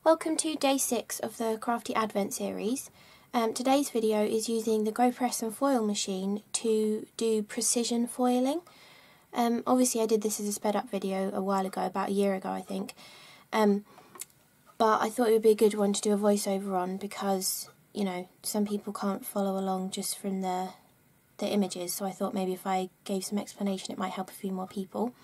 Welcome to day 6 of the CRaFTi Advent series. Today's video is using the GoPress and foil machine to do precision foiling. Obviously I did this as a sped up video a while ago, about a year ago I think, but I thought it would be a good one to do a voiceover on because, you know, some people can't follow along just from the images, so I thought maybe if I gave some explanation it might help a few more people.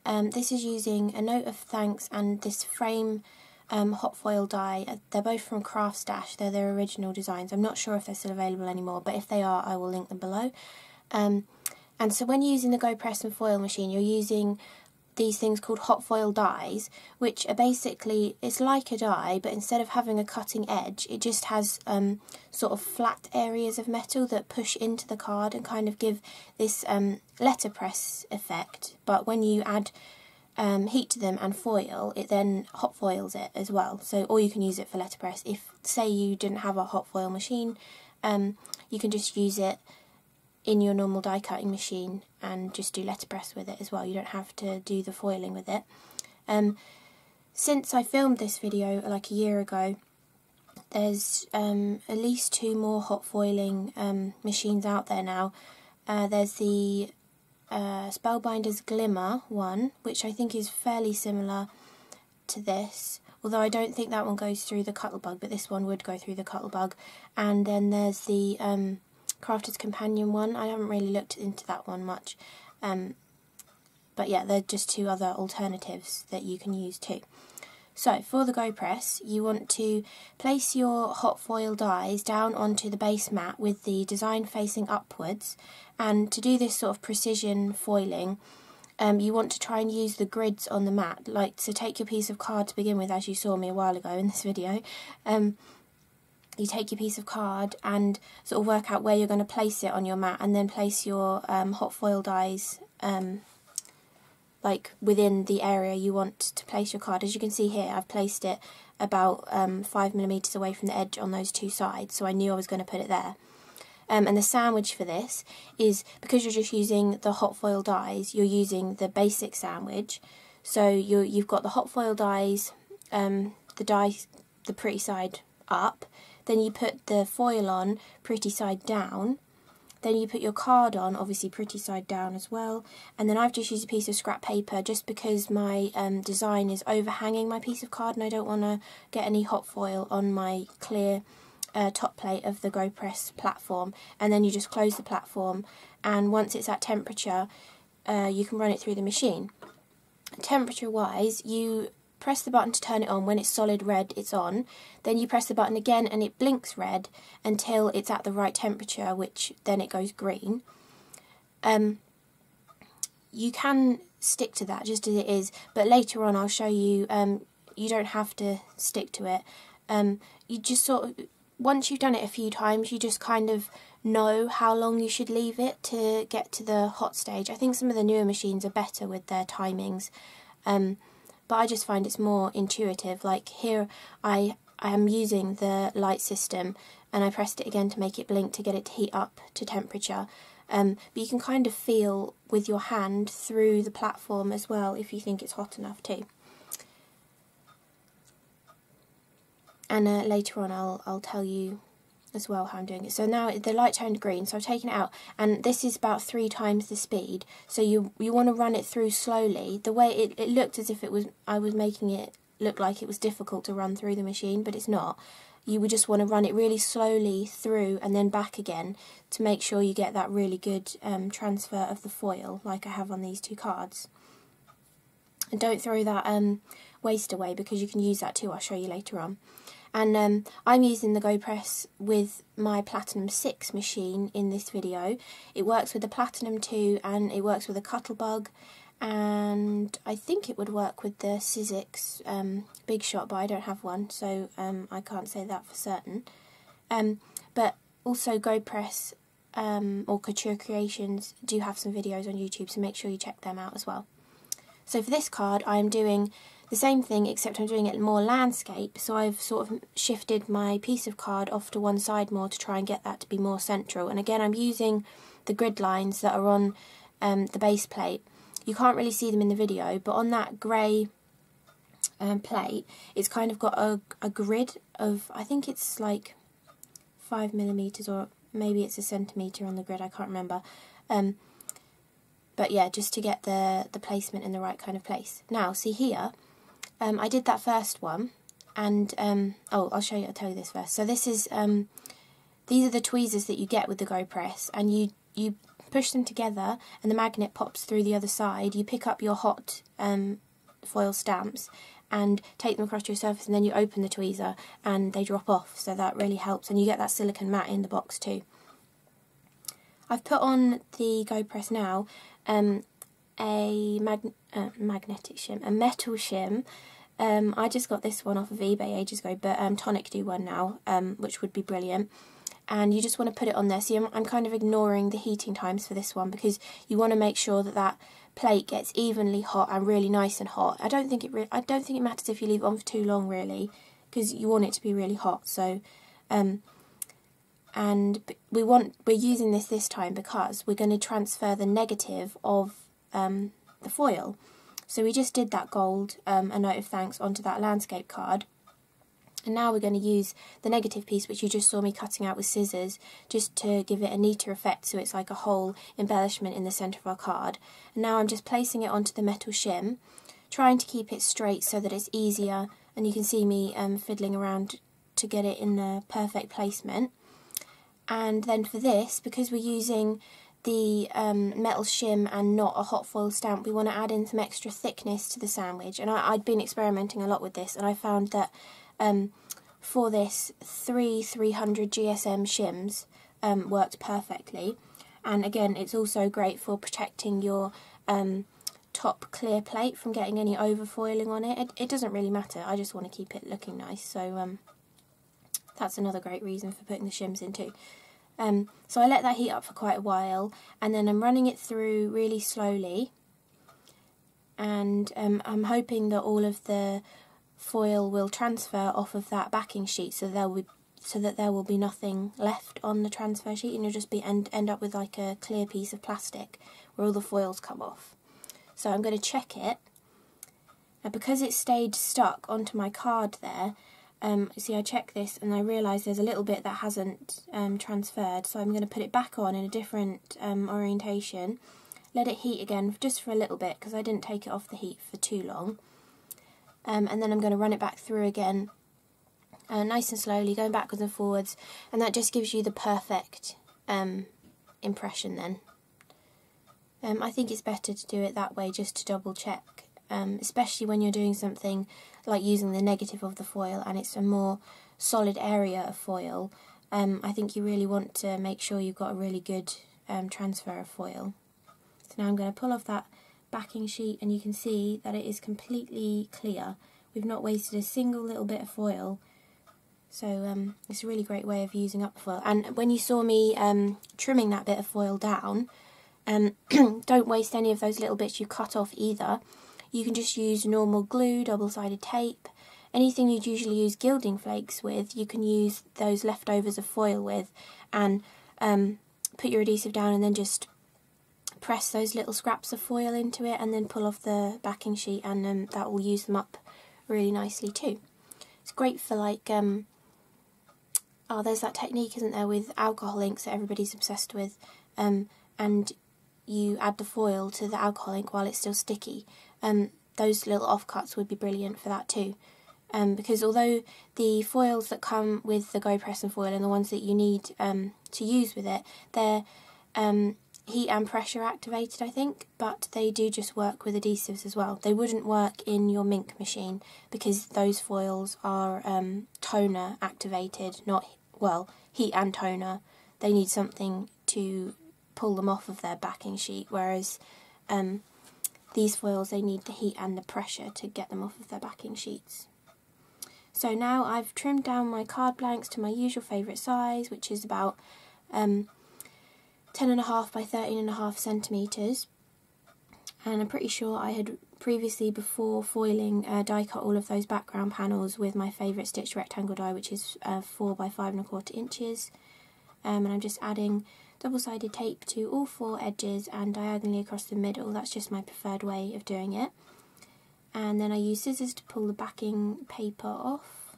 This is using a note of thanks and this frame hot foil die. They're both from CRaFTi. They're their original designs. I'm not sure if they're still available anymore, but if they are I will link them below. And so when using the GoPress and foil machine you're using these things called hot foil dies, which are basically, it's like a die but instead of having a cutting edge it just has sort of flat areas of metal that push into the card and kind of give this letterpress effect, but when you add heat to them and foil, it then hot foils it as well. So, or you can use it for letterpress. If, say, you didn't have a hot foil machine, you can just use it in your normal die cutting machine and just do letterpress with it as well. You don't have to do the foiling with it. Since I filmed this video like a year ago, there's at least 2 more hot foiling machines out there now. There's the Spellbinders Glimmer one, which I think is fairly similar to this, although I don't think that one goes through the Cuttlebug, but this one would go through the Cuttlebug. And then there's the Crafter's Companion one. I haven't really looked into that one much, but yeah, they're just 2 other alternatives that you can use too. So for the GoPress, you want to place your hot foil dies down onto the base mat with the design facing upwards, and to do this sort of precision foiling, you want to try and use the grids on the mat. Like, so take your piece of card to begin with, as you saw me a while ago in this video. You take your piece of card and sort of work out where you're going to place it on your mat, and then place your hot foil dies like within the area you want to place your card. As you can see here, I've placed it about 5mm away from the edge on those 2 sides, so I knew I was going to put it there. And the sandwich for this is, because you're just using the hot foil dies, you're using the basic sandwich. So you've got the hot foil dies, the pretty side up, then you put the foil on, pretty side down. Then you put your card on, obviously pretty side down as well, and then I've just used a piece of scrap paper just because my design is overhanging my piece of card and I don't want to get any hot foil on my clear top plate of the GoPress platform. And then you just close the platform, and once it's at temperature you can run it through the machine. Temperature wise, you press the button to turn it on. When it's solid red, it's on. Then you press the button again and it blinks red until it's at the right temperature, which then it goes green. You can stick to that just as it is, but later on I'll show you you don't have to stick to it. You just sort of, once you've done it a few times, you just kind of know how long you should leave it to get to the hot stage. I think some of the newer machines are better with their timings. But I just find it's more intuitive. Like here I am using the light system and I pressed it again to make it blink to get it to heat up to temperature. But you can kind of feel with your hand through the platform as well if you think it's hot enough too. And later on I'll tell you as well how I'm doing it. So now the light turned green, so I've taken it out, and this is about 3 times the speed, so you want to run it through slowly. The way it looked as if I was making it look like it was difficult to run through the machine, but it's not. You would just want to run it really slowly through and then back again to make sure you get that really good transfer of the foil like I have on these 2 cards. And don't throw that waste away because you can use that too, I'll show you later on. And I'm using the GoPress with my Platinum 6 machine in this video. It works with the Platinum 2 and it works with a Cuttlebug, and I think it would work with the Sizzix Big Shot, but I don't have one, so I can't say that for certain. But also GoPress or Couture Creations do have some videos on YouTube, so make sure you check them out as well. So for this card I'm doing the same thing, except I'm doing it more landscape, so I've sort of shifted my piece of card off to one side more to try and get that to be more central. And again, I'm using the grid lines that are on the base plate. You can't really see them in the video, but on that grey plate, it's kind of got a grid of, I think it's like 5mm, or maybe it's a centimetre on the grid, I can't remember. But yeah, just to get the placement in the right kind of place. Now, see here, I did that first one, and oh, I'll tell you this first. So this is, these are the tweezers that you get with the GoPress, and you push them together, and the magnet pops through the other side. You pick up your hot foil stamps and take them across your surface, and then you open the tweezer and they drop off, so that really helps, and you get that silicone mat in the box too. I've put on the GoPress now a magnetic shim, a metal shim. I just got this one off of eBay ages ago, but Tonic do one now, which would be brilliant. And you just want to put it on there. See, I'm kind of ignoring the heating times for this one, because you want to make sure that that plate gets evenly hot and really nice and hot. I don't think it matters if you leave it on for too long, really, because you want it to be really hot. So, and we're using this time because we're going to transfer the negative of the foil. So we just did that gold, a note of thanks, onto that landscape card. And now we're going to use the negative piece, which you just saw me cutting out with scissors, just to give it a neater effect, so it's like a whole embellishment in the centre of our card. And now I'm just placing it onto the metal shim, trying to keep it straight so that it's easier, and you can see me fiddling around to get it in the perfect placement. And then for this, because we're using the metal shim and not a hot foil stamp, we want to add in some extra thickness to the sandwich. And I'd been experimenting a lot with this, and I found that for this, 300 GSM shims worked perfectly. And again, it's also great for protecting your top clear plate from getting any overfoiling on it. It doesn't really matter, I just want to keep it looking nice, so that's another great reason for putting the shims in too. So I let that heat up for quite a while, and then I'm running it through really slowly, and I'm hoping that all of the foil will transfer off of that backing sheet, so that there will be nothing left on the transfer sheet, and you'll just end up with like a clear piece of plastic where all the foils come off. So I'm going to check it, and because it stayed stuck onto my card there, see, I check this and I realise there's a little bit that hasn't transferred, so I'm going to put it back on in a different orientation, let it heat again just for a little bit, because I didn't take it off the heat for too long. And then I'm going to run it back through again, nice and slowly, going backwards and forwards, and that just gives you the perfect impression then. I think it's better to do it that way, just to double check, especially when you're doing something like using the negative of the foil and it's a more solid area of foil. I think you really want to make sure you've got a really good transfer of foil. So now I'm going to pull off that backing sheet, and you can see that it is completely clear. We've not wasted a single little bit of foil, so it's a really great way of using up the foil. And when you saw me trimming that bit of foil down, don't waste any of those little bits you cut off either. You can just use normal glue, double-sided tape, anything you'd usually use gilding flakes with, you can use those leftovers of foil with, and put your adhesive down and then just press those little scraps of foil into it, and then pull off the backing sheet, and that will use them up really nicely too. It's great for like, oh, there's that technique, isn't there, with alcohol inks that everybody's obsessed with, and you add the foil to the alcohol ink while it's still sticky. Those little offcuts would be brilliant for that too, because although the foils that come with the GoPress and foil and the ones that you need to use with it, they're heat and pressure activated, I think, but they do just work with adhesives as well. They wouldn't work in your Mink machine because those foils are toner activated, not, well, heat and toner. They need something to pull them off of their backing sheet, whereas these foils, they need the heat and the pressure to get them off of their backing sheets. So now I've trimmed down my card blanks to my usual favourite size, which is about 10.5 by 13.5 centimetres, and I'm pretty sure I had previously, before foiling, die cut all of those background panels with my favourite stitched rectangle die, which is 4 by 5.25 inches, and I'm just adding double-sided tape to all 4 edges and diagonally across the middle. That's just my preferred way of doing it. and then I use scissors to pull the backing paper off,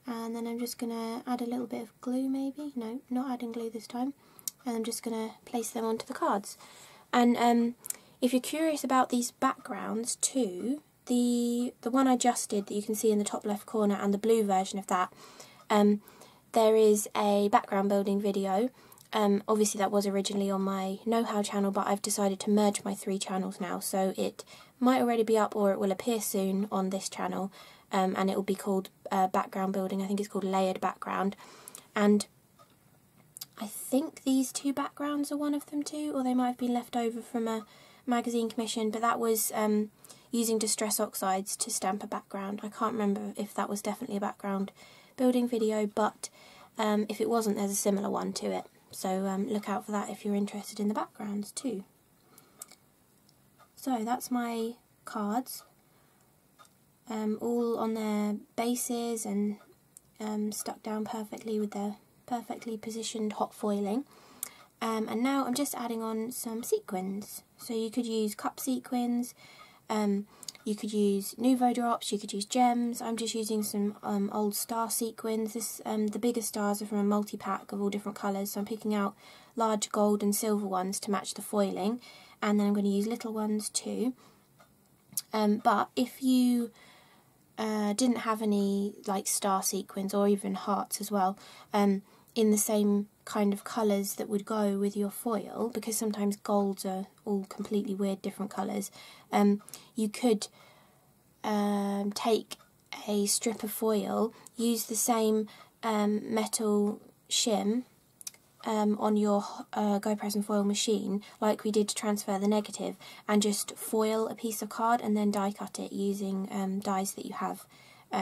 and then I'm just going to add a little bit of glue maybe, no, not adding glue this time, and I'm just going to place them onto the cards. And if you're curious about these backgrounds too, the one I just did that you can see in the top left corner and the blue version of that, there is a background building video. Obviously that was originally on my know-how channel, but I've decided to merge my 3 channels now, so it might already be up or it will appear soon on this channel, and it will be called background building. I think it's called layered background, and I think these 2 backgrounds are one of them too, or they might have been left over from a magazine commission, but that was using Distress Oxides to stamp a background. I can't remember if that was definitely a background building video, but if it wasn't, there's a similar one to it. So look out for that if you're interested in the backgrounds too. So that's my cards, all on their bases and stuck down perfectly with their perfectly positioned hot foiling. And now I'm just adding on some sequins. So you could use cup sequins, you could use Nouveau drops, you could use gems. I'm just using some old star sequins. The bigger stars are from a multi-pack of all different colours, so I'm picking out large gold and silver ones to match the foiling, and then I'm going to use little ones too. But if you didn't have any like star sequins or even hearts as well, in the same kind of colours that would go with your foil, because sometimes golds are all completely weird different colours, you could take a strip of foil, use the same metal shim on your Go Press and Foil machine, like we did to transfer the negative, and just foil a piece of card and then die cut it using dies that you have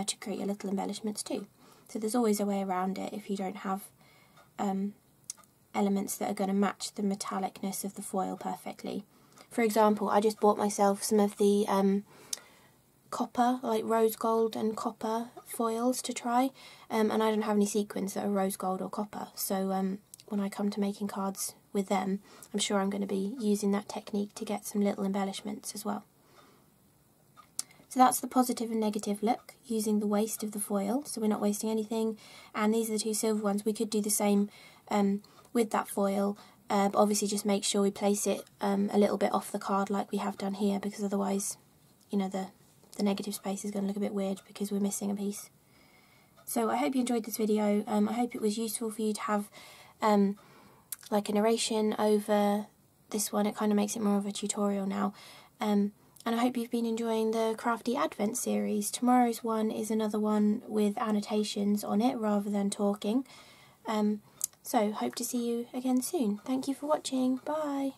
to create your little embellishments too. So there's always a way around it if you don't have elements that are going to match the metallicness of the foil perfectly. For example, I just bought myself some of the copper, like rose gold and copper foils to try, and I don't have any sequins that are rose gold or copper, so when I come to making cards with them, I'm sure I'm going to be using that technique to get some little embellishments as well. So that's the positive and negative look, using the waste of the foil, so we're not wasting anything. And these are the 2 silver ones. We could do the same with that foil, but obviously just make sure we place it a little bit off the card like we have done here, because otherwise, you know, the negative space is going to look a bit weird because we're missing a piece. So I hope you enjoyed this video. I hope it was useful for you to have like a narration over this one. It kind of makes it more of a tutorial now. And I hope you've been enjoying the CRaFTi Advent series. Tomorrow's one is another one with annotations on it rather than talking. So hope to see you again soon. Thank you for watching. Bye.